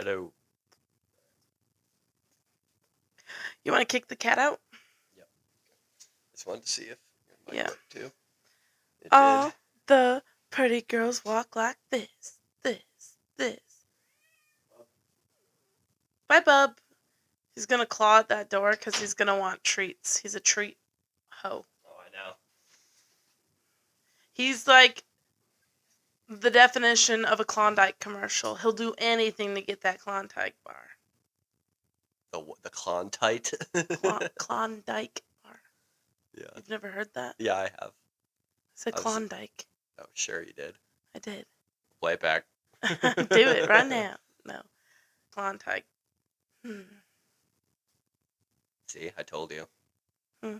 Hello. You want to kick the cat out? Yep. Just wanted to see if your mic Yeah. worked too. It All did. the pretty girls walk like this. Bye, bub. He's going to claw at that door because he's going to want treats. He's a treat hoe. Oh, I know. He's like the definition of a Klondike commercial. He'll do anything to get that Klondike bar. The Klondike. Klondike bar. Yeah. You've never heard that? Yeah, I have. I said Klondike. Oh, sure you did. I did. Play it back. Do it right now. No. Klondike. See, I told you. Hmm.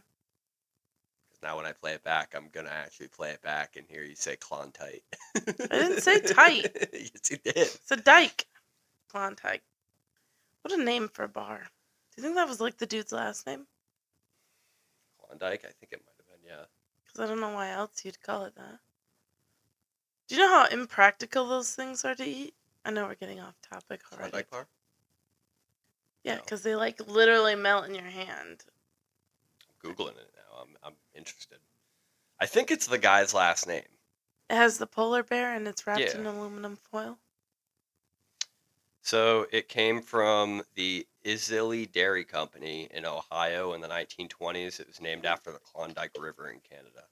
Now when I play it back, I'm going to actually play it back and hear you say Klondike. I didn't say tight. Yes, you did. It's a dyke. Klondike. What a name for a bar. Do you think that was like the dude's last name? Klondike? I think it might have been, yeah. Because I don't know why else you'd call it that. Do you know how impractical those things are to eat? I know we're getting off topic already. Klondike bar? Yeah, No. because they like literally melt in your hand. I'm Googling it now. I'm interested. I think it's the guy's last name. It has the polar bear and it's wrapped Yeah. in aluminum foil. So it came from the Islay Dairy Company in Ohio in the 1920s. It was named after the Klondike River in Canada,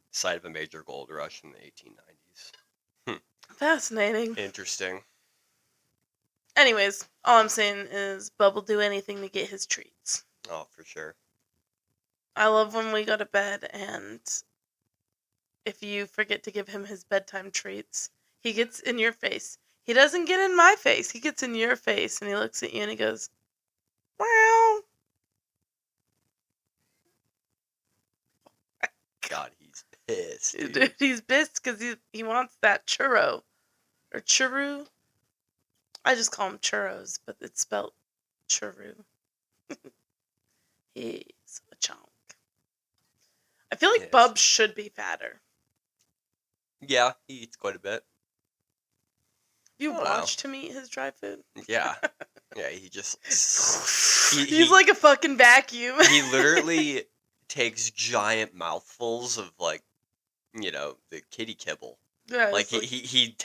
site of a major gold rush in the 1890s. Fascinating. Interesting. Anyways, all I'm saying is Bub will do anything to get his treats. Oh, for sure. I love when we go to bed and if you forget to give him his bedtime treats, he gets in your face. He doesn't get in my face. He gets in your face and he looks at you and he goes, "Wow." God, he's pissed. Dude, he's pissed because he wants that churro. Or churro. I just call him churros, but it's spelled churro. He's a chonk. I feel like Yes. Bub should be fatter. Yeah, he eats quite a bit. You Oh, watched him eat his dry food? Yeah. Yeah, he just... He's like a fucking vacuum. He literally takes giant mouthfuls of, like, you know, the kitty kibble. Yeah, Like, he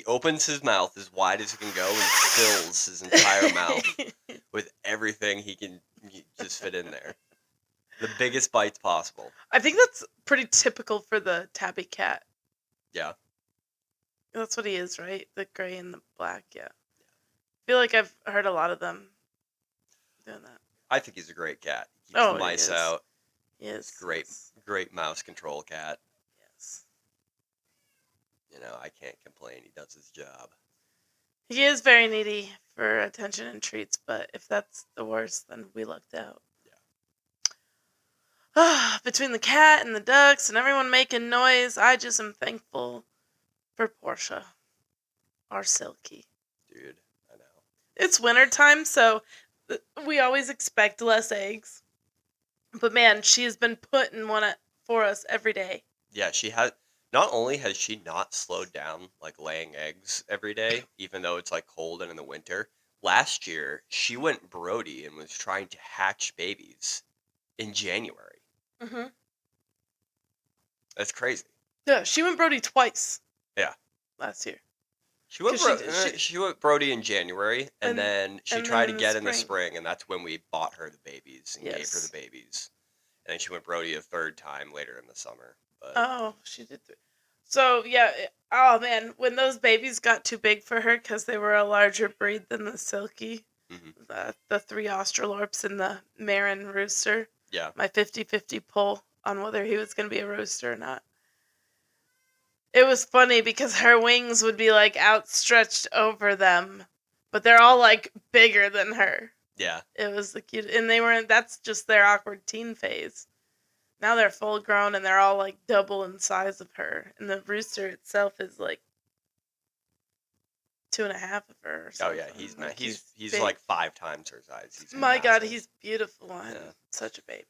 opens his mouth as wide as he can go and fills his entire mouth with everything he can just fit in there. The biggest bites possible. I think that's pretty typical for the tabby cat. Yeah. That's what he is, right? The gray and the black, yeah. I feel like I've heard a lot of them doing that. I think he's a great cat. He keeps the mice out. Yes. Great mouse control cat. Yes. You know, I can't complain. He does his job. He is very needy for attention and treats, but if that's the worst, then we lucked out. Yeah. Between the cat and the ducks and everyone making noise, I just am thankful for Portia, our Silkie. Dude, I know. It's wintertime, so we always expect less eggs. But man, she has been putting one for us every day. Yeah, she has. Not only has she not slowed down, like, laying eggs every day, even though it's, like, cold and in the winter, last year, she went Brody and was trying to hatch babies in January. Mm-hmm. That's crazy. Yeah, she went Brody twice. Yeah. Last year. She went Brody in January, and then she tried to get in the spring, and that's when we bought her the babies and gave her the babies. And then she went Brody a third time later in the summer. But... Oh, she did. So, yeah. Oh, man. When those babies got too big for her because they were a larger breed than the Silkie, the 3 Australorps and the Marin rooster. Yeah. My 50-50 pull on whether he was going to be a rooster or not. It was funny because her wings would be, like, outstretched over them. But they're all, like, bigger than her. Yeah. It was the cute. And that's just their awkward teen phase. Now they're full grown and they're all like double in size of her. And the rooster itself is like 2.5 of her or something. Oh yeah, he's like 5 times her size. He's My massive. God, he's beautiful and such a baby.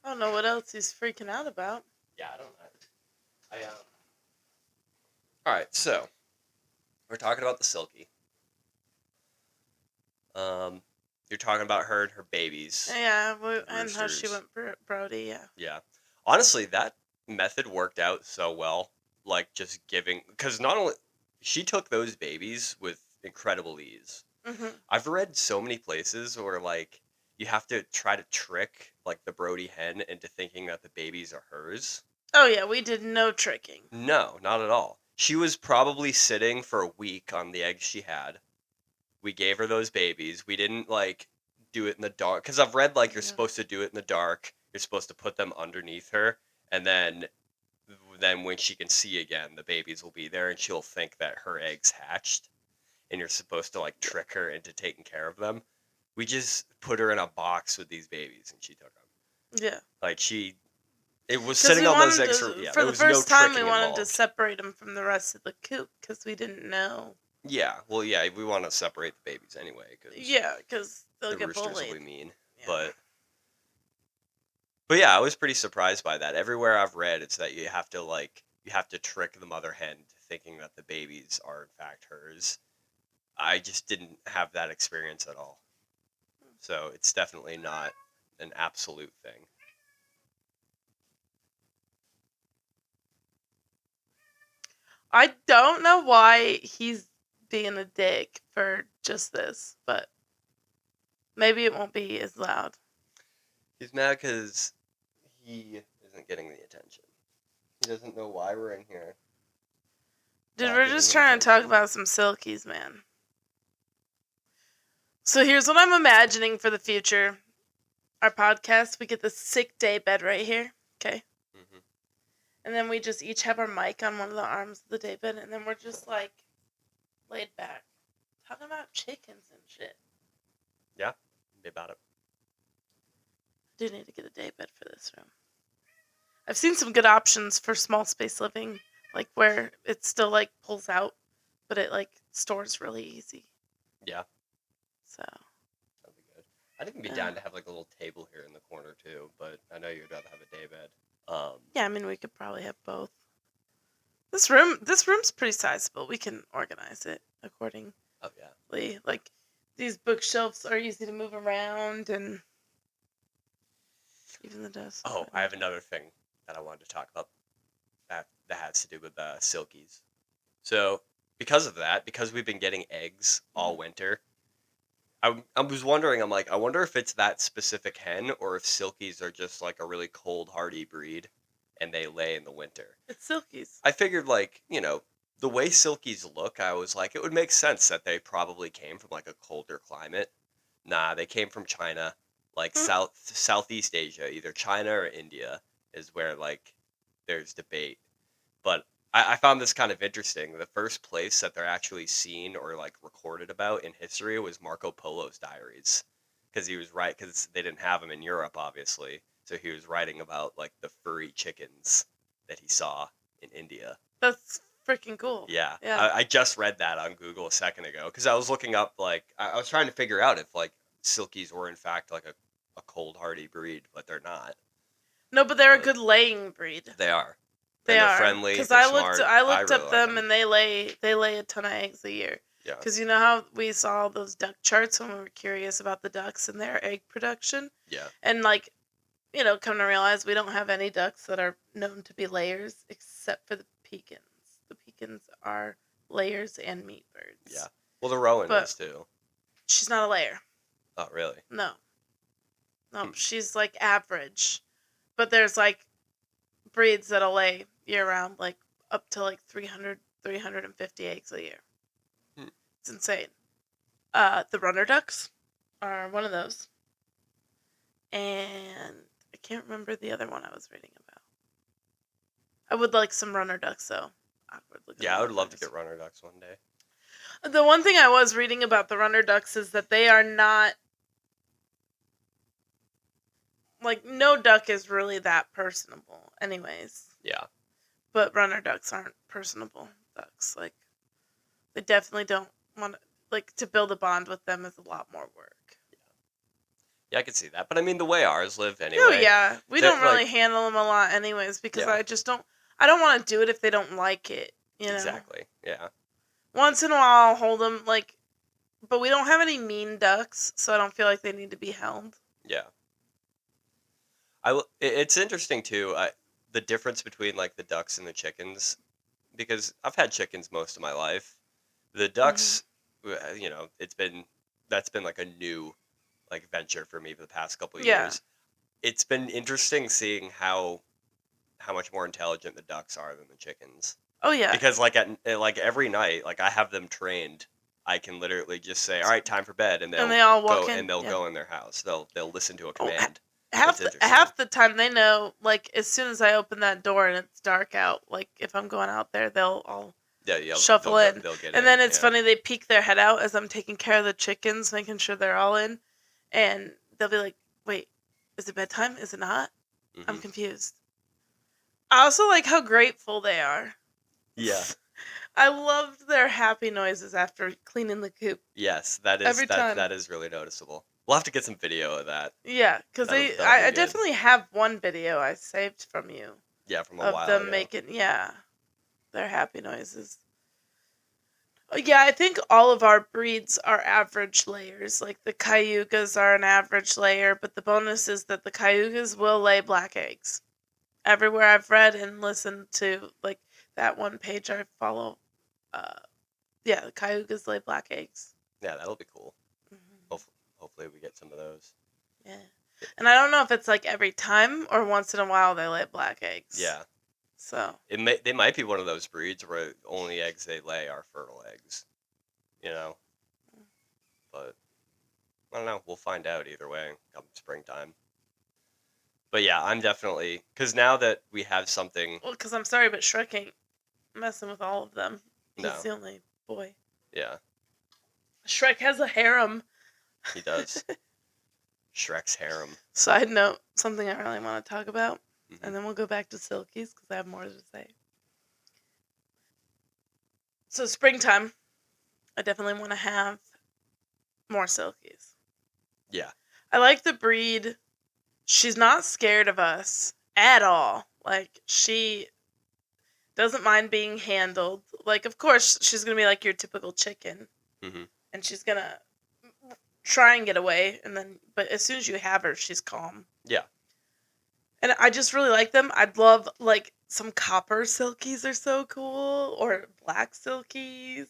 I don't know what else he's freaking out about. Yeah, I don't know. Alright, so, we're talking about the Silky. You're talking about her and her babies. Yeah, The and how she roosters. went Brody, yeah. Yeah. Honestly, that method worked out so well. Like, just giving... Because not only... She took those babies with incredible ease. hmm I've read so many places where, like, you have to try to trick, like, the Brody hen into thinking that the babies are hers. Oh, yeah, we did no tricking. No, not at all. She was probably sitting for a week on the eggs she had. We gave her those babies. We didn't, like, do it in the dark. Because I've read, like, you're Yeah. supposed to do it in the dark. You're supposed to put them underneath her. And then when she can see again, the babies will be there and she'll think that her eggs hatched. And you're supposed to, like, trick her into taking care of them. We just put her in a box with these babies and she took them. Yeah. Like, it was 'Cause sitting we on those wanted eggs to, for, yeah, for there the was no first time, we tricking wanted to involved. separate them from the rest of the coop because we didn't know. Yeah, well, yeah, we want to separate the babies anyway, because Yeah, because they'll the get roosters bullied. will be mean. Yeah. But yeah, I was pretty surprised by that. Everywhere I've read, it's that you have to trick the mother hen to thinking that the babies are in fact hers. I just didn't have that experience at all. So it's definitely not an absolute thing. I don't know why he's being a dick for just this, but maybe it won't be as loud. He's mad because he isn't getting the attention. He doesn't know why we're in here. Dude, Not we're giving just him trying to talk attention. about some Silkies, man. So here's what I'm imagining for the future. Our podcast, we get this sick day bed right here, okay? Mm-hmm. And then we just each have our mic on one of the arms of the day bed, and then we're just like laid back, talking about chickens and shit. Yeah, be about it. I do need to get a day bed for this room. I've seen some good options for small space living, like where it still like pulls out, but it like stores really easy. Yeah. So That'd be good. I think it'd be Yeah. down to have like a little table here in the corner too, but I know you'd rather have a day bed. yeah, I mean we could probably have both. This room's pretty sizable. We can organize it accordingly. Oh yeah. Like these bookshelves are easy to move around, and even the desk. Oh, I have another thing that I wanted to talk about that has to do with Silkies. So because of that, because we've been getting eggs all winter, I was wondering. I'm like, I wonder if it's that specific hen or if Silkies are just like a really cold, hardy breed, and they lay in the winter. It's Silkies. I figured, like, the way Silkies look, I was like, it would make sense that they probably came from like a colder climate. Nah, they came from China, like Southeast Asia, either China or India is where like there's debate. But I found this kind of interesting. The first place that they're actually seen or like recorded about in history was Marco Polo's diaries, because they didn't have them in Europe, obviously. So he was writing about like the furry chickens that he saw in India. That's freaking cool. Yeah, Yeah. I just read that on Google a second ago because I was looking up like I was trying to figure out if like Silkies were in fact like a cold hardy breed, but they're not. No, but they're a But good laying breed. They are. They And are they're friendly. because They're I smart. looked really up like them, and they lay a ton of eggs a year. Yeah. Because you know how we saw those duck charts when we were curious about the ducks and their egg production, Yeah. and like, come to realize we don't have any ducks that are known to be layers except for the pecans. The pecans are layers and meat birds. Yeah. Well, the rowan But- is too. She's not a layer. Oh, really? No, she's like average, but there's like breeds that'll lay year round, like up to like 350 eggs a year. It's insane. The runner ducks are one of those, and I can't remember the other one I was reading about. I would like some runner ducks though. Yeah, I would love to get runner ducks one day. The one thing I was reading about the runner ducks is that they are not, like, no duck is really that personable anyways. Yeah. But runner ducks aren't personable ducks. Like, they definitely don't want to, like, to build a bond with them is a lot more work. Yeah, I could see that. But I mean, the way ours live anyway. Oh, yeah. We They're, don't really like- handle them a lot anyways because Yeah. I don't want to do it if they don't like it. you know. Exactly. Yeah. Once in a while, I'll hold them, like, but we don't have any mean ducks, so I don't feel like they need to be held. Yeah. It's interesting too. The difference between like the ducks and the chickens, because I've had chickens most of my life. The Hmm. ducks, that's been like a new like venture for me for the past couple of Yeah. years. It's been interesting seeing how much more intelligent the ducks are than the chickens. Oh, yeah. Because like every night, like I have them trained. I can literally just say, "All right, time for bed," and And they all walk in. they'll Yeah. go in their house. They'll listen to a Oh, command. It's interesting. half the time they know, like, as soon as I open that door and it's dark out, like, if I'm going out there, they'll all Yeah, yeah, shuffle in. they'll get And in. then it's Yeah. funny, they peek their head out as I'm taking care of the chickens, making sure they're all in. And they'll be like, wait, is it bedtime? Is it not? I'm Hmm. confused. I also like how grateful they are. Yeah. I loved their happy noises after cleaning the coop. Yes, Every time. that is really noticeable. We'll have to get some video of that. Yeah, because That'll be I good. definitely have one video I saved from you Yeah, from a of while them ago. making, their happy noises. Yeah, I think all of our breeds are average layers. Like the Cayugas are an average layer, but the bonus is that the Cayugas will lay black eggs. Everywhere I've read and listened to, like that one page I follow, the Cayugas lay black eggs. Yeah, that'll be cool. Hmm. Hopefully we get some of those. Yeah. And I don't know if it's like every time or once in a while they lay black eggs. Yeah. So. They might be one of those breeds where the only eggs they lay are fertile eggs. You know? But I don't know. We'll find out either way come springtime. But yeah, I'm definitely because now that we have something. Well, because I'm sorry, but Shrek ain't messing with all of them. He's No. the only boy. Yeah, Shrek has a harem. he does. Shrek's harem. Side note, something I really want to talk about, Mm-hmm. and then we'll go back to Silkies because I have more to say. So springtime, I definitely want to have more Silkies. Yeah. I like the breed. She's not scared of us at all. Like, she doesn't mind being handled. Like, of course, she's going to be like your typical chicken. Mm-hmm. And she's going to try and get away. But as soon as you have her, she's calm. Yeah. And I just really like them. I'd love, like, some copper Silkies are so cool. Or black Silkies.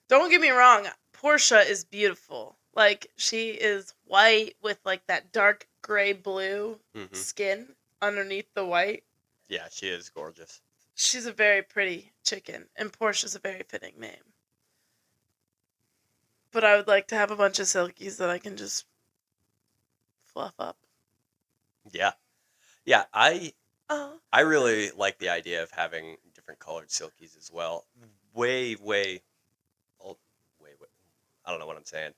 Don't get me wrong. Portia is beautiful. Like, she is white with, like, that dark gray blue skin underneath the white. Yeah, she is gorgeous. She's a very pretty chicken, and Portia's a very fitting name. But I would like to have a bunch of Silkies that I can just fluff up. Yeah. Yeah, I Oh. really like the idea of having different colored Silkies as well. Way, I don't know what I'm saying.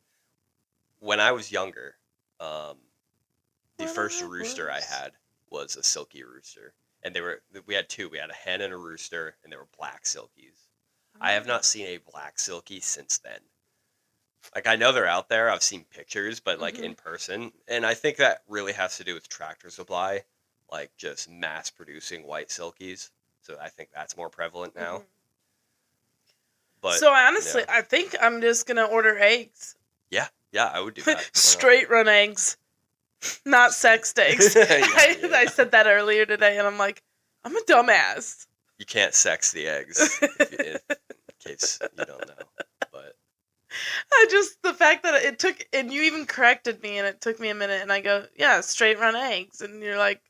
When I was younger, the first rooster I had was a silky rooster. And we had two. We had a hen and a rooster, and they were black Silkies. I have not seen a black Silky since then. Like, I know they're out there. I've seen pictures, but, like, in person. And I think that really has to do with Tractor Supply, like, just mass-producing white Silkies. So I think that's more prevalent now. Mm-hmm. But so honestly, I think I'm just going to order eggs. Yeah, I would do that. Straight run eggs. Not sexed eggs. I said that earlier today, and I'm like, I'm a dumbass. You can't sex the eggs, in case you don't know. But The fact that it took, and you even corrected me, and it took me a minute, and I go, yeah, straight run eggs. And you're like,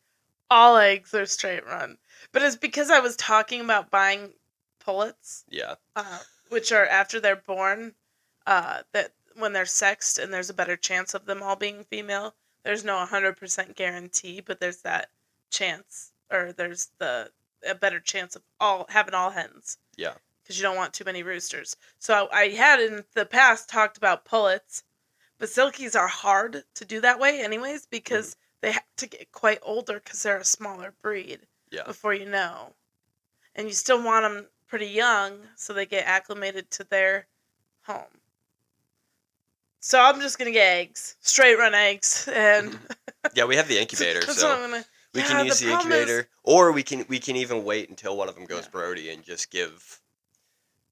all eggs are straight run. But it's because I was talking about buying pullets. Yeah. Which are after they're born, that when they're sexed, and there's a better chance of them all being female. There's no 100% guarantee, but there's that chance, or there's a better chance of having all hens. Yeah. Because you don't want too many roosters. So I had in the past talked about pullets, but Silkies are hard to do that way anyways, because they have to get quite older because they're a smaller breed before you know. And you still want them pretty young so they get acclimated to their home. So I'm just going to get eggs. Straight run eggs. And yeah, we have the incubator. That's so what I'm gonna. We can Yeah, use the the problem is incubator, or we can even wait until one of them goes yeah, Brody and just wait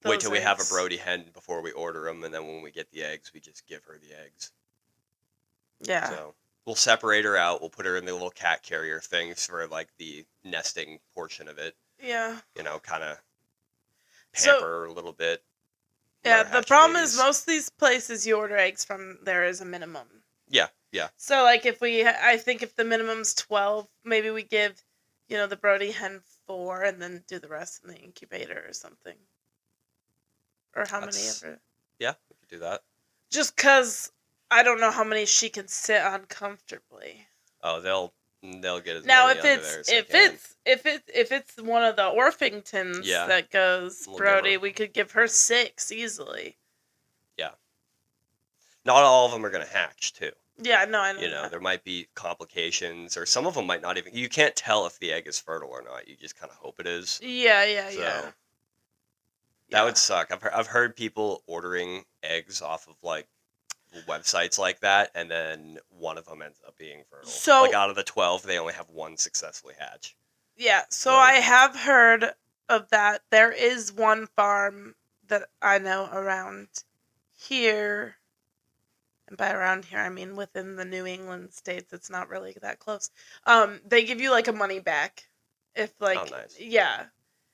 those till we have a eggs. Brody hen before we order them, and then when we get the eggs, we just give her the eggs. Yeah. So we'll separate her out. We'll put her in the little cat carrier things for like the nesting portion of it. Yeah. Kind of So, pamper her a little bit. Let yeah, her the hatch her problem is babies. most of these places you order eggs from, there is a minimum. Yeah. So, like, I think if the minimum's 12, maybe we give, the Brody hen 4 and then do the rest in the incubator or something. Or how many ever. Yeah, we could do that. Just because I don't know how many she can sit on comfortably. Oh, they'll get as Now, many if under there it's as they can. if it's one of the Orpingtons that goes We'll Brody, we could give her 6 easily. Yeah. Not all of them are going to hatch, too. Yeah, no, I know that. There might be complications, or some of them might not even... You can't tell if the egg is fertile or not. You just kind of hope it is. Yeah. That would suck. I've heard people ordering eggs off of, like, websites like that, and then one of them ends up being fertile. So, like, out of the 12, they only have one successfully hatch. Yeah, so I have heard of that. There is one farm that I know around here, and by around here I mean within the New England states. It's not really that close. They give you like a money back if like nice. Yeah,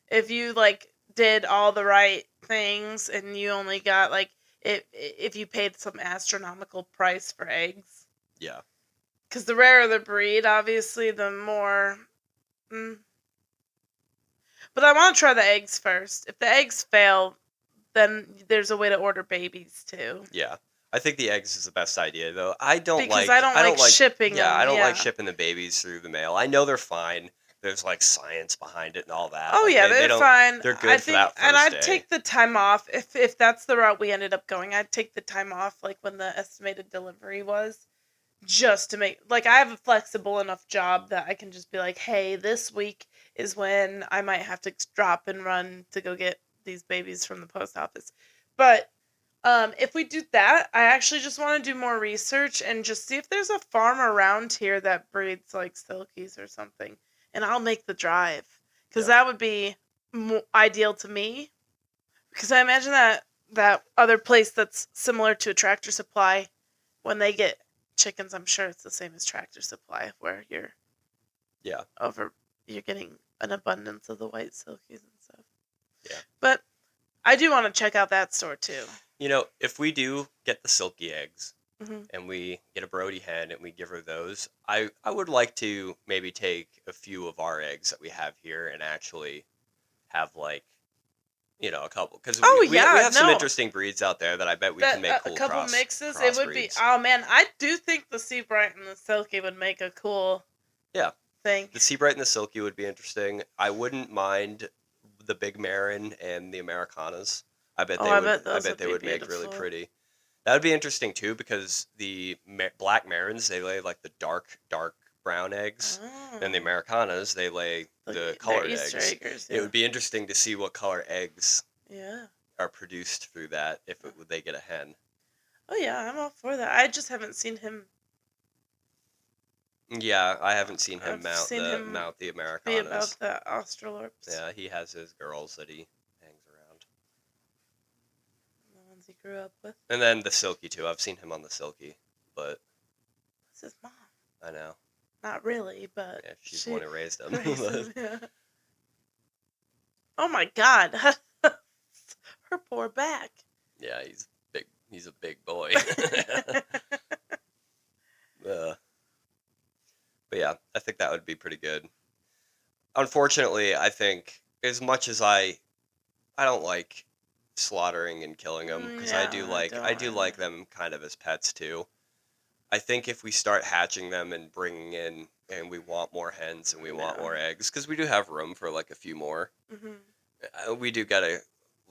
if you like did all the right things and you only got like if you paid some astronomical price for eggs. Yeah. Because the rarer the breed, obviously, the more. But I want to try the eggs first. If the eggs fail, then there's a way to order babies too. Yeah. I think the eggs is the best idea, though. I don't like shipping them. I don't like shipping the babies through the mail. I know they're fine. There's like science behind it and all that. Oh, like, yeah, they're fine. They're good for that first and I'd day. take the time off if that's the route we ended up going. I'd take the time off like when the estimated delivery was, just to make I have a flexible enough job that I can just be like, hey, this week is when I might have to drop and run to go get these babies from the post office. But if we do that, I actually just want to do more research and just see if there's a farm around here that breeds like Silkies or something, and I'll make the drive because that would be ideal to me. Because I imagine that other place that's similar to a Tractor Supply, when they get chickens, I'm sure it's the same as Tractor Supply, where you're getting an abundance of the white Silkies and stuff. Yeah. But I do want to check out that store too. If we do get the Silky eggs and we get a Brody hen and we give her those, I would like to maybe take a few of our eggs that we have here and actually have a couple, because we have some interesting breeds out there that I bet we can make cool a couple mixes. It would be breeds. Oh man, I do think the Seabright and the Silky would make a cool thing. The Seabright and the Silky would be interesting. I wouldn't mind the Big Marin and the Americanas. I bet they would make really pretty. That would be interesting too, because the Black Marins, they lay like the dark brown eggs, and the Americanas, they lay the colored eggs. It would be interesting to see what color eggs are produced through that if they get a hen. Oh yeah, I'm all for that. I just haven't seen him. Yeah, I haven't seen him mount the Americanas. Be about the Australorps. Yeah, he has his girls that he hangs around. The ones he grew up with. And then the Silky too. I've seen him on the Silky, but that's his mom. I know. Not really, but yeah, she's the one who raised him. Yeah. Oh my God, her poor back. Yeah, he's big. He's a big boy. But yeah, I think that would be pretty good. Unfortunately, I think as much as I don't like slaughtering and killing them, because I do like them kind of as pets too. I think if we start hatching them and bringing in, and we want more hens and we want more eggs, because we do have room for like a few more. We do gotta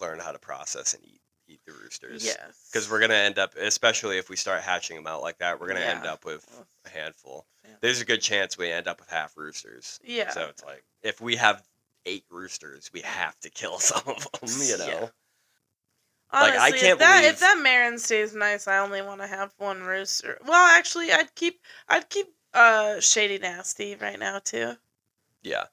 learn how to process and eat the roosters. Yes. Because we're gonna end up, especially if we start hatching them out like that, we're gonna end up with a handful. There's a good chance we end up with half roosters. Yeah. So it's like, if we have 8 roosters, we have to kill some of them. Yeah. Honestly, I can't believe if that Marin stays nice, I only want to have one rooster. Well, actually, I'd keep Shady Nasty right now too. Yeah.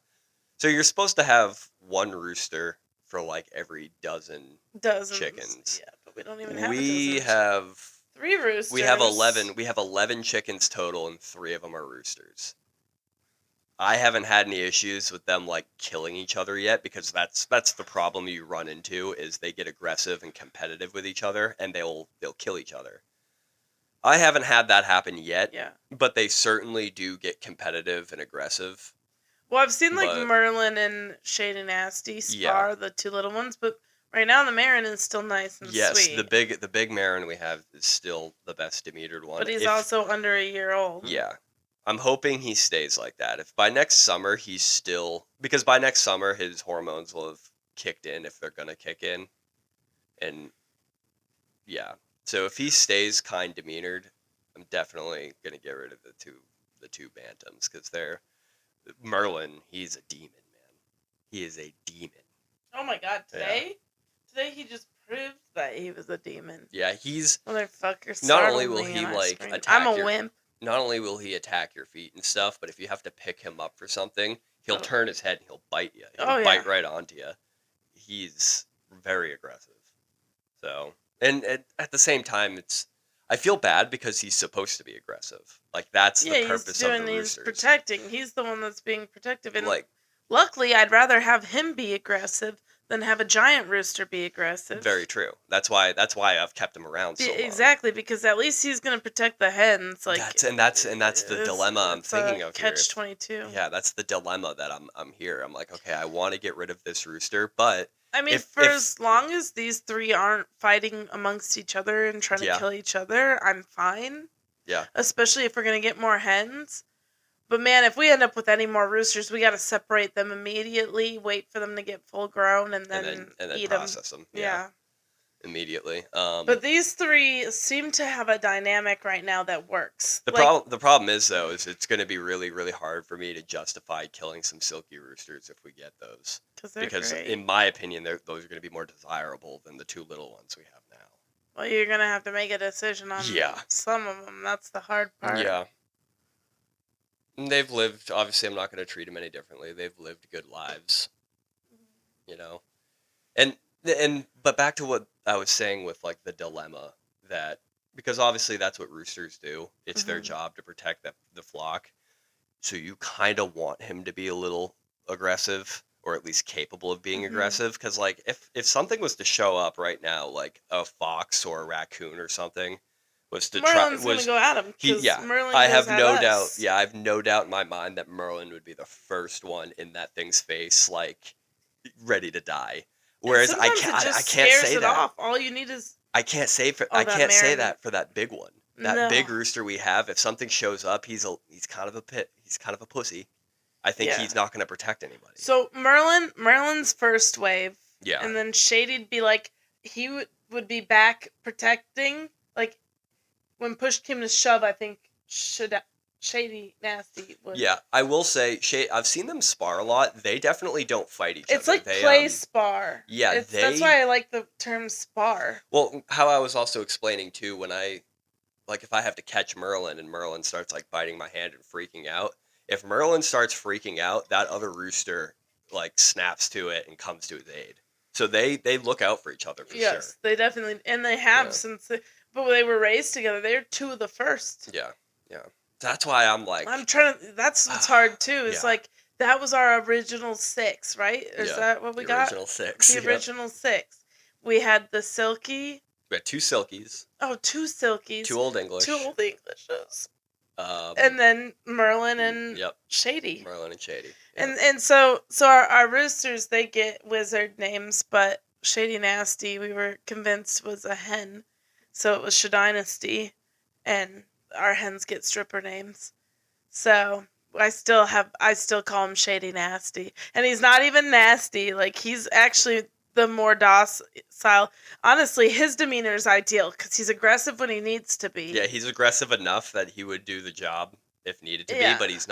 So you're supposed to have one rooster for like every dozen Dozens. chickens. Yeah, but we don't even have We a dozen. have 3 roosters. we have 11. We have 11 chickens total, and 3 of them are roosters. I haven't had any issues with them like killing each other yet, because that's the problem you run into, is they get aggressive and competitive with each other, and they'll kill each other. I haven't had that happen yet, Yeah. but they certainly do get competitive and aggressive. Well, I've seen like But- Merlin and Shady Nasty spar, the 2 little ones, but right now the Marin is still nice and Yes, sweet. the big Marin we have is still the best Demetered one. But he's also under a year old. Yeah. I'm hoping he stays like that. If by next summer he's still... Because by next summer his hormones will have kicked in, if they're going to kick in. And, yeah. So if he stays kind Demetered, I'm definitely going to get rid of the two Bantams, because they're... Merlin, he's a demon, man. He is a demon. Oh my god, today? Today he just proved that he was a demon. Yeah, he's... Motherfucker, Not only will he, like, attack I'm a wimp. Not only will he attack your feet and stuff, but if you have to pick him up for something, he'll turn his head and he'll bite you. He'll bite right onto you. He's very aggressive. So, and at the same time, I feel bad because he's supposed to be aggressive. Like, that's the purpose of the roosters. He's protecting. He's the one that's being protective. And like, luckily, I'd rather have him be aggressive than have a giant rooster be aggressive. Very true. That's why I've kept him around so long. Exactly, because at least he's going to protect the hens. Like that's the dilemma I'm thinking of here. Catch-22. Yeah, that's the dilemma that I'm here. I'm like, okay, I want to get rid of this rooster, but I mean, as long as these 3 aren't fighting amongst each other and trying to kill each other, I'm fine. Yeah. Especially if we're going to get more hens. But man, if we end up with any more roosters, we got to separate them immediately, wait for them to get full grown, and then eat process them. Yeah. Immediately. But these 3 seem to have a dynamic right now that works. The problem is, though, is it's going to be really, really hard for me to justify killing some silky roosters if we get those. Because great. In my opinion, those are going to be more desirable than the 2 little ones we have now. Well, you're going to have to make a decision on some of them. That's the hard part. Yeah. They've lived, obviously I'm not going to treat them any differently. They've lived good lives, you know? But back to what I was saying with like the dilemma, that, because obviously that's what roosters do. It's their job to protect the flock. So you kind of want him to be a little aggressive, or at least capable of being aggressive. Because like if something was to show up right now, like a fox or a raccoon or something, Merlin's gonna go at him. Merlin I have no doubt. Yeah, I have no doubt in my mind that Merlin would be the first one in that thing's face, like ready to die. Whereas I can't say that. Off. All you need is I can't say that for that big one. That big rooster we have. If something shows up, he's kind of a pussy. I think he's not going to protect anybody. So Merlin's first wave. Yeah. And then Shady'd be like, he would be back protecting, like. When push came to shove, I think Shady Nasty would. Yeah, I will say, I've seen them spar a lot. They definitely don't fight each other. It's like play spar. Yeah, that's why I like the term spar. Well, how I was also explaining too, when if I have to catch Merlin and Merlin starts like biting my hand and freaking out, if Merlin starts freaking out, that other rooster like snaps to it and comes to his aid. So they look out for each other for sure. Yes, they definitely, and they have since but they were raised together. They're 2 of the first. Yeah, yeah. That's why I'm like... That's what's hard, too. It's like, that was our original 6, right? Is that what we got? The original 6. The original 6. We had the Silky. We had 2 Silkies. Oh, 2 Silkies. 2 Old English. 2 Old Englishes. And then Merlin and Shady. Merlin and Shady. Yep. And so our roosters, they get wizard names, but Shady Nasty, we were convinced was a hen. So it was Shadynasty, and our hens get stripper names. So I still call him Shady Nasty. And he's not even nasty. Like, he's actually the more docile. Honestly, his demeanor is ideal because he's aggressive when he needs to be. Yeah, he's aggressive enough that he would do the job if needed to be, but he's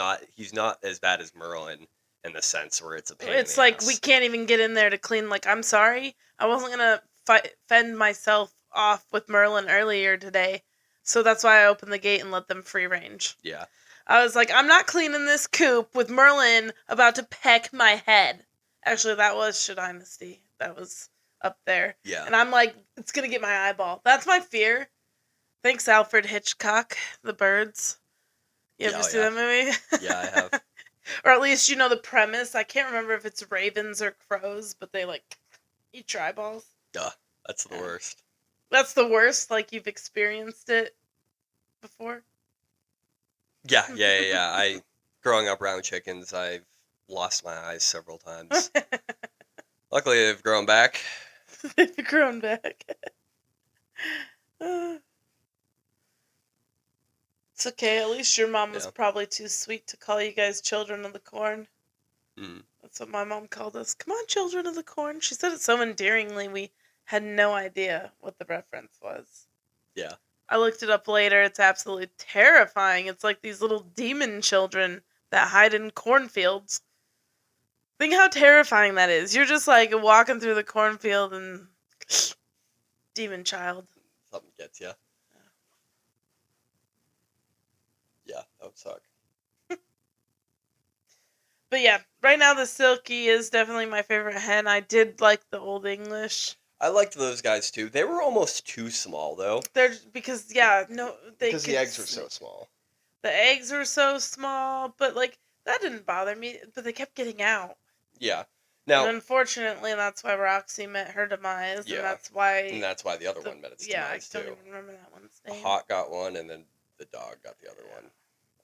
not as bad as Merlin in the sense where it's a pain in the like ass. We can't even get in there to clean. Like, I'm sorry, I wasn't going to fend myself off with Merlin earlier today, so that's why I opened the gate and let them free range. Yeah. I was like, I'm not cleaning this coop with Merlin about to peck my head. Actually, that was Should Dynasty. That was up there. Yeah. And I'm like, it's going to get my eyeball. That's my fear. Thanks, Alfred Hitchcock, The Birds. You ever see that movie? Yeah, I have. Or at least you know the premise. I can't remember if it's ravens or crows, but they like eat your eyeballs. Duh. That's the worst. That's the worst. Like you've experienced it before. Yeah. Growing up around chickens, I've lost my eyes several times. Luckily, they've grown back. They've grown back. It's okay. At least your mom was probably too sweet to call you guys children of the corn. Mm. That's what my mom called us. Come on, children of the corn. She said it so endearingly, we had no idea what the reference was. Yeah. I looked it up later. It's absolutely terrifying. It's like these little demon children that hide in cornfields. Think how terrifying that is. You're just like walking through the cornfield and demon child. Something gets you. Yeah, that would suck. But yeah, right now the Silkie is definitely my favorite hen. I did like the Old English. I liked those guys too. They were almost too small though. Because the eggs were so small. The eggs were so small, but like that didn't bother me. But they kept getting out. Yeah. Now, and unfortunately, that's why Roxy met her demise, yeah, and that's why the other one met its demise too. I don't even remember that one's name. Hawk got one, and then the dog got the other one.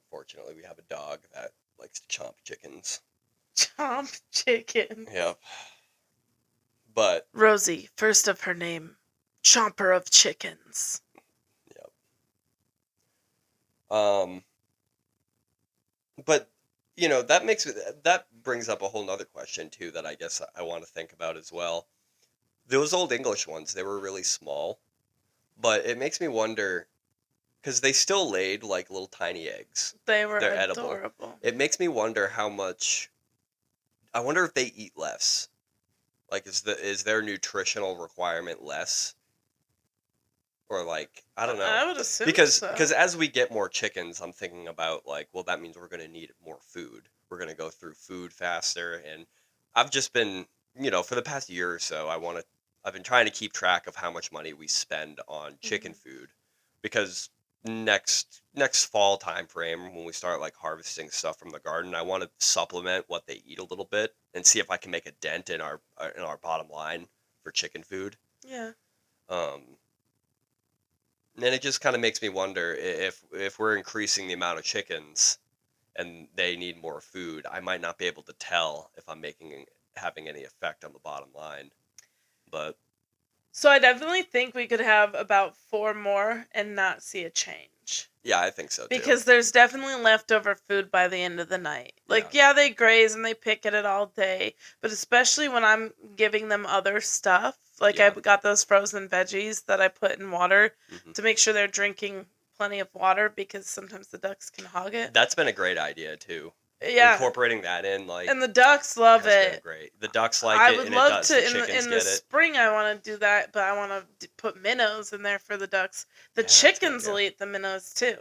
Unfortunately, we have a dog that likes to chomp chickens. Chomp chicken. Yep. But Rosie, first of her name, chomper of chickens. Yep. But you know that brings up a whole nother question too that I guess I want to think about as well. Those Old English ones, they were really small, but it makes me wonder because they still laid like little tiny eggs. They're adorable. Edible. It makes me wonder how much. I wonder if they eat less. Like, is their nutritional requirement less? Or like, I don't know. I would assume because so. Because as we get more chickens, I'm thinking about like, well, that means we're going to need more food. We're going to go through food faster, and I've just been, for the past year or so, I've been trying to keep track of how much money we spend on chicken food, because next fall time frame when we start like harvesting stuff from the garden, I want to supplement what they eat a little bit and see if I can make a dent in our bottom line for chicken food. Yeah. And it just kind of makes me wonder if we're increasing the amount of chickens and they need more food, I might not be able to tell if I'm having any effect on the bottom line. But so I definitely think we could have about 4 more and not see a change. Yeah, I think so too. Because there's definitely leftover food by the end of the night. Like, yeah, they graze and they pick at it all day, but especially when I'm giving them other stuff, like I got those frozen veggies that I put in water to make sure they're drinking plenty of water, because sometimes the ducks can hog it. That's been a great idea too. Yeah, incorporating that in, like, and the ducks love it. Great. The ducks like it. I would and love it does. to The in the spring. I want to do that, but I want to put minnows in there for the ducks. The chickens will eat the minnows too.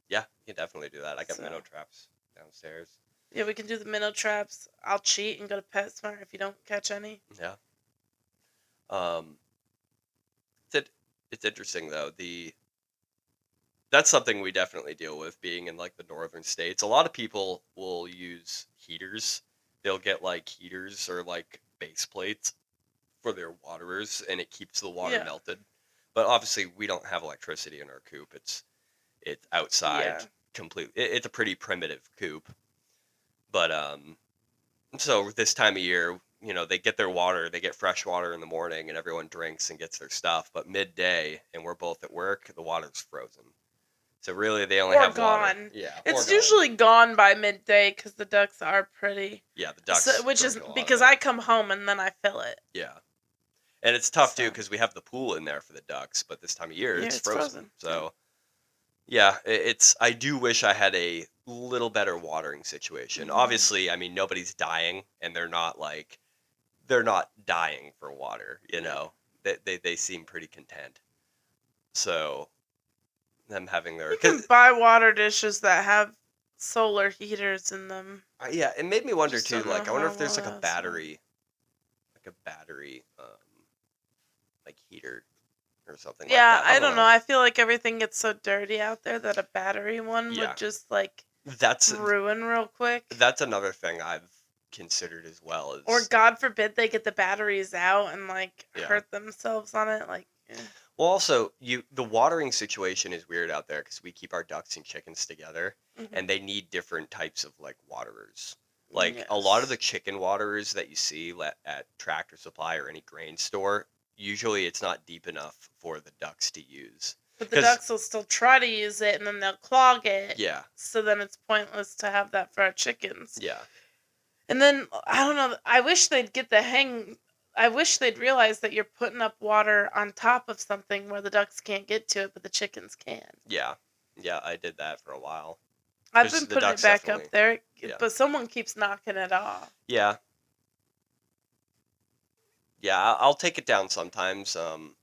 Yeah, you can definitely do that. I got minnow traps downstairs. Yeah, we can do the minnow traps. I'll cheat and go to PetSmart if you don't catch any. Yeah. It's interesting though. That's something we definitely deal with being in like the northern states. A lot of people will use heaters. They'll get like heaters or like base plates for their waterers, and it keeps the water melted. But obviously, we don't have electricity in our coop. It's outside completely. It's a pretty primitive coop. But so this time of year, they get their water. They get fresh water in the morning, and everyone drinks and gets their stuff. But midday, and we're both at work, the water's frozen. So really, they only have gone. Water. Yeah, it's usually gone by midday because the ducks are pretty. Yeah, the ducks. Which is because I come home and then I fill it. Yeah, and it's tough too because we have the pool in there for the ducks, but this time of year it's frozen. So yeah, I do wish I had a little better watering situation. Mm-hmm. Obviously, I mean nobody's dying, and they're not dying for water. They seem pretty content. So them having their... You can buy water dishes that have solar heaters in them. Yeah, it made me wonder Just too. don't know Like, I wonder how if there's well like a that's battery, like heater or something like Yeah, that. I I don't don't know. know. I feel like everything gets so dirty out there that a battery one Yeah, would just like that's ruin real quick. that's another thing I've considered as well. Or Is God forbid they get the batteries out and like yeah. hurt themselves on it. Like, Well, also the watering situation is weird out there because we keep our ducks and chickens together, and they need different types of like waterers. Like a lot of the yes. chicken waterers that you see at Tractor Supply or any grain store, usually it's not deep enough for the ducks to use. But the Because ducks will still try to use it and then they'll clog it. yeah, So then it's pointless to have that for our chickens. yeah, And then, I don't know, I wish they'd get the hang. I wish they'd realize that you're putting up water on top of something where the ducks can't get to it, but the chickens can. yeah, yeah. I did that for a while. I've 'Cause been the putting it ducks back definitely, up there, yeah, but someone keeps knocking it off. yeah, yeah. I'll take it down sometimes.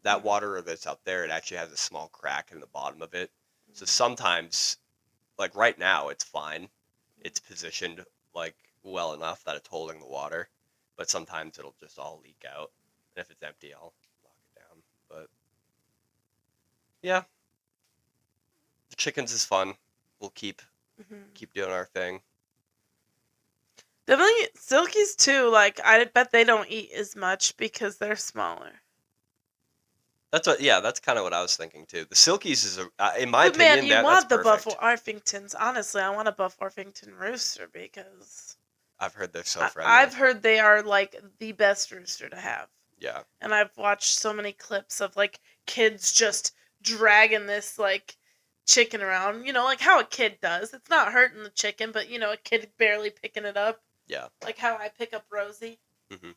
That waterer that's out there, it actually has a small crack in the bottom of it, so sometimes, like right now, it's fine. It's positioned like well enough that it's holding the water, but sometimes it'll just all leak out. And if it's empty, I'll lock it down. But yeah, the chickens is fun. We'll keep doing our thing. Definitely Silkies too. Like I bet they don't eat as much because they're smaller. That's kind of what I was thinking too. The Silkies is in my But man, opinion you that's want the perfect. Buff Orpingtons. Honestly, I want a Buff Orpington rooster because I've heard they're so friendly. I've heard they are like the best rooster to have. Yeah. And I've watched so many clips of like kids just dragging this like chicken around, like how a kid does. It's not hurting the chicken, but a kid barely picking it up. Yeah. Like how I pick up Rosie. Mm-hmm.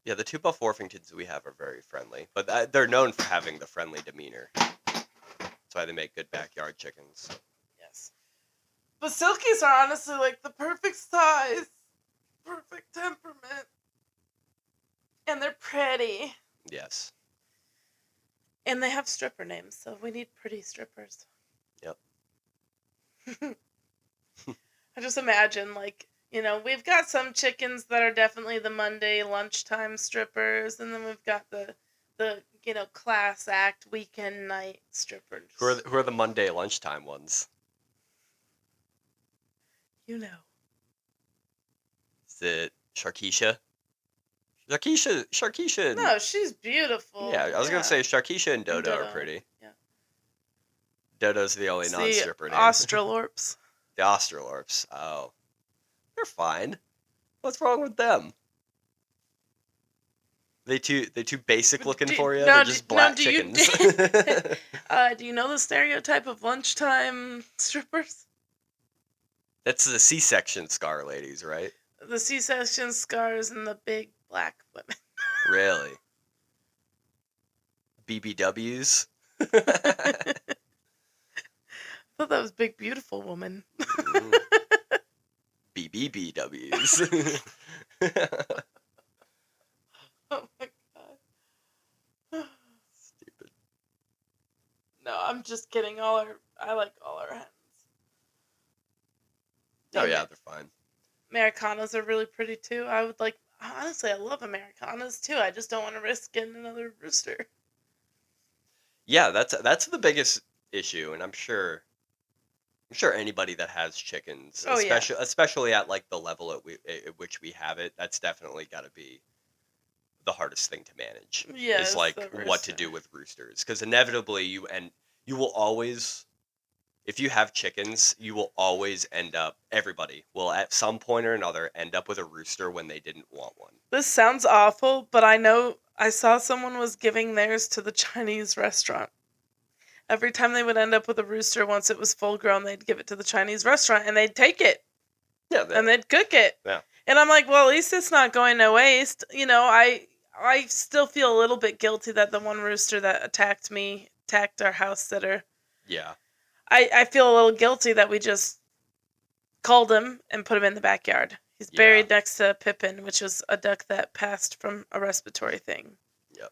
Yeah, the two Buff Orpingtons we have are very friendly, but they're known for having the friendly demeanor. That's why they make good backyard chickens. Yes. But Silkies are honestly like the perfect size, perfect temperament. And they're pretty. Yes. And they have stripper names, so we need pretty strippers. Yep. I just imagine, like, we've got some chickens that are definitely the Monday lunchtime strippers, and then we've got the class act weekend night strippers. Who are the Monday lunchtime ones? Is it Sharkeisha? Sharkeisha. No, she's beautiful. Yeah, I was gonna say Sharkeisha and Dodo are pretty. Yeah. Dodo's the only non-stripper name. Australorps. The Australorps. Oh, they're fine. What's wrong with them? They too basic looking for you. They're just black chickens. Do you know the stereotype of lunchtime strippers? That's the C-section scar ladies, right? The C-section scars and the big black women. Really? BBWs? I thought that was big, beautiful woman. BBBWs. Oh my god. Stupid. No, I'm just kidding. I like all our hens. Oh yeah, they're fine. Americanas are really pretty too. Honestly, I love Americanas too. I just don't want to risk getting another rooster. Yeah, that's the biggest issue, and I'm sure anybody that has chickens, especially at like the level at which we have it, that's definitely got to be the hardest thing to manage. Yeah, is like what to do with roosters, because inevitably you will always, if you have chickens, you will always everybody will at some point or another end up with a rooster when they didn't want one. This sounds awful, but I know I saw someone was giving theirs to the Chinese restaurant. Every time they would end up with a rooster, once it was full grown, they'd give it to the Chinese restaurant and they'd take it. Yeah. And they'd cook it. Yeah. And I'm like, well, at least it's not going to waste. I still feel a little bit guilty that the one rooster that attacked our house sitter. Yeah. I feel a little guilty that we just called him and put him in the backyard. He's buried next to Pippin, which was a duck that passed from a respiratory thing. Yep.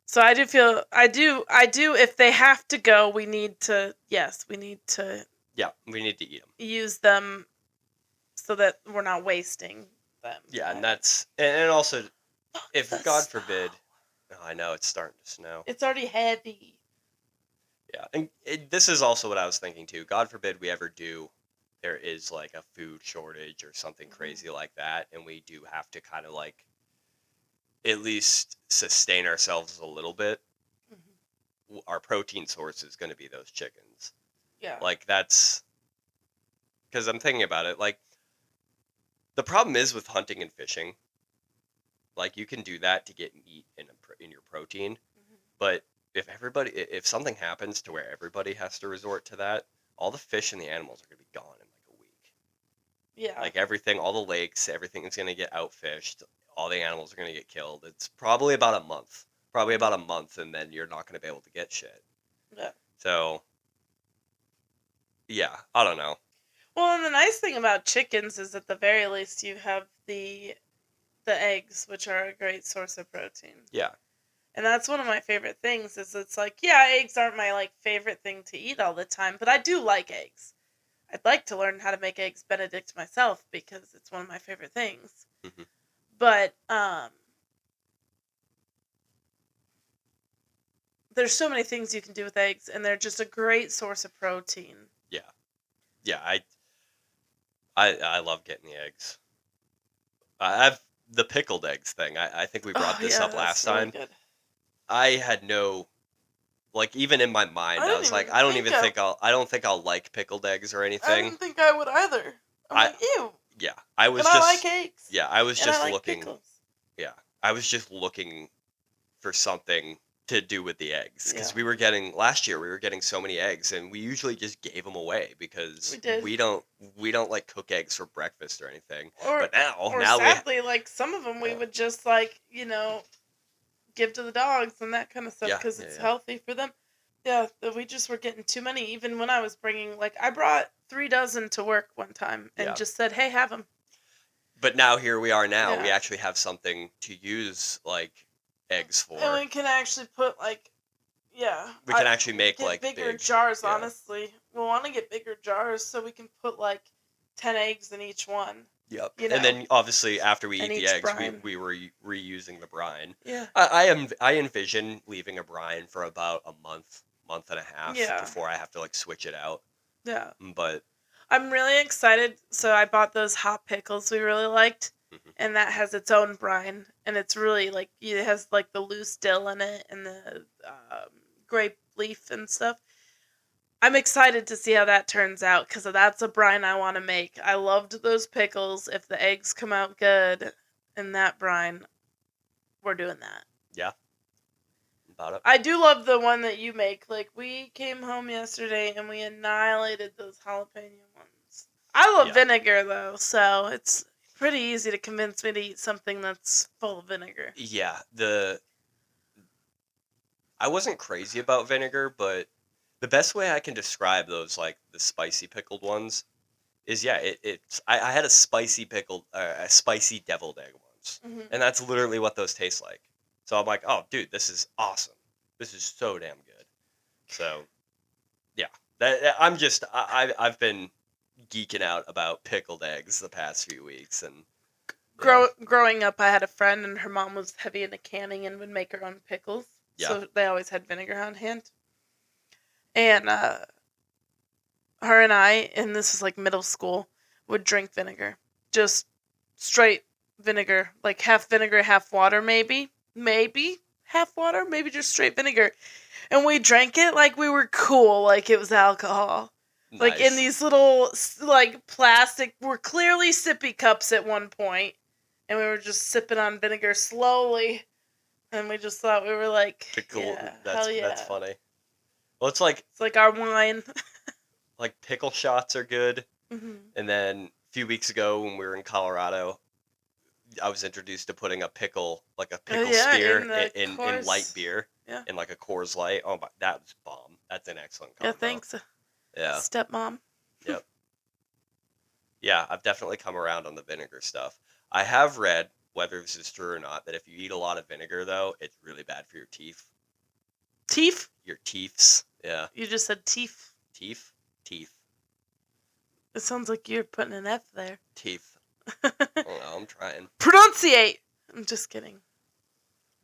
So I do, if they have to go, we need to Yeah, we need to eat them. use them so that we're not wasting them. Yeah, and that's and also if The God snow. forbid, oh, I know it's starting to snow. It's already heavy. Yeah, and this is also what I was thinking too. God forbid we ever do. There is like a food shortage or something crazy like that, and we do have to kind of like at least sustain ourselves a little bit. Our protein source is going to be those chickens. Yeah. Like that's because I'm thinking about it. Like the problem is with hunting and fishing. Like you can do that to get meat in your protein, but if something happens to where everybody has to resort to that, all the fish and the animals are going to be gone in like a week. Yeah. Like everything, all the lakes, everything is going to get outfished. All the animals are going to get killed. It's probably about a month. Probably about a month, and then you're not going to be able to get shit. Yeah. So, yeah, I don't know. Well, and the nice thing about chickens is at the very least you have the eggs, which are a great source of protein. Yeah. And that's one of my favorite things is it's like, yeah, eggs aren't my like favorite thing to eat all the time, but I do like eggs. I'd like to learn how to make eggs Benedict myself because it's one of my favorite things. Mm-hmm. But there's so many things you can do with eggs, and they're just a great source of protein. Yeah. Yeah, I love getting the eggs. I've the pickled eggs thing. I think we brought this up last time. Good. I had no like even in my mind I was like I don't think I'll like pickled eggs or anything. I didn't think I would either. I'm like, ew. Yeah, I was but just I like eggs. Yeah, I was just I like looking. Pickles. Yeah, I was just looking for something to do with the eggs because last year we were getting so many eggs and we usually just gave them away because we don't like cook eggs for breakfast or anything. But now sadly, like some of them we would just like give to the dogs and that kind of stuff because it's healthy for them. Yeah, we just were getting too many. Even when I was bringing, like, I brought 3 dozen to work one time and just said, "Hey, have them." But now here we are. Now we actually have something to use like eggs for. And we can actually put like, we can actually make like bigger jars. Yeah. Honestly, we want to get bigger jars so we can put like 10 eggs in each one. Yep. And then obviously after we eat the eggs, we were reusing the brine. Yeah. I envision leaving a brine for about a month and a half before I have to like switch it out. Yeah. But I'm really excited. So I bought those hot pickles we really liked, and that has its own brine, and it's really like it has like the loose dill in it and the grape leaf and stuff. I'm excited to see how that turns out because that's a brine I want to make. I loved those pickles. If the eggs come out good in that brine, we're doing that. Yeah. About it. I do love the one that you make. Like, we came home yesterday and we annihilated those jalapeno ones. I love vinegar, though, so it's pretty easy to convince me to eat something that's full of vinegar. Yeah. I wasn't crazy about vinegar, but the best way I can describe those, like the spicy pickled ones, is I had a spicy deviled egg once, and that's literally what those taste like. So I'm like, oh, dude, this is awesome. This is so damn good. So, yeah, I've been geeking out about pickled eggs the past few weeks, and growing up, I had a friend, and her mom was heavy into canning and would make her own pickles. Yeah. So they always had vinegar on hand. And her and I, and this was like middle school, would drink vinegar. Just straight vinegar. Like half vinegar, half water maybe. Maybe half water, maybe just straight vinegar. And we drank it like we were cool, like it was alcohol. Nice. Like in these little, like plastic, were clearly sippy cups at one point. And we were just sipping on vinegar slowly. And we just thought we were like, that's funny. Well, it's like our wine. Like pickle shots are good. And then a few weeks ago when we were in Colorado, I was introduced to putting a pickle spear in light beer. Yeah. In like a Coors Light. Oh my, that was bomb. That's an excellent combo. Yeah, thanks. Yeah. Stepmom. Yep. Yeah, I've definitely come around on the vinegar stuff. I have read, whether this is true or not, that if you eat a lot of vinegar though, it's really bad for your teeth. Teeth? Your teeths. Yeah. You just said teeth. Teeth? Teeth. It sounds like you're putting an F there. Teeth. I don't know, I'm trying. Pronunciate! I'm just kidding.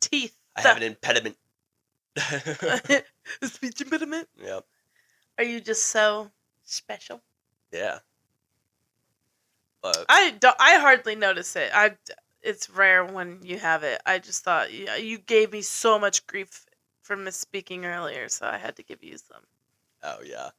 Teeth. I have an impediment. A speech impediment? Yep. Are you just so special? Yeah. But I hardly notice it. It's rare when you have it. I just thought you gave me so much grief for misspeaking earlier, so I had to give you some. oh yeah.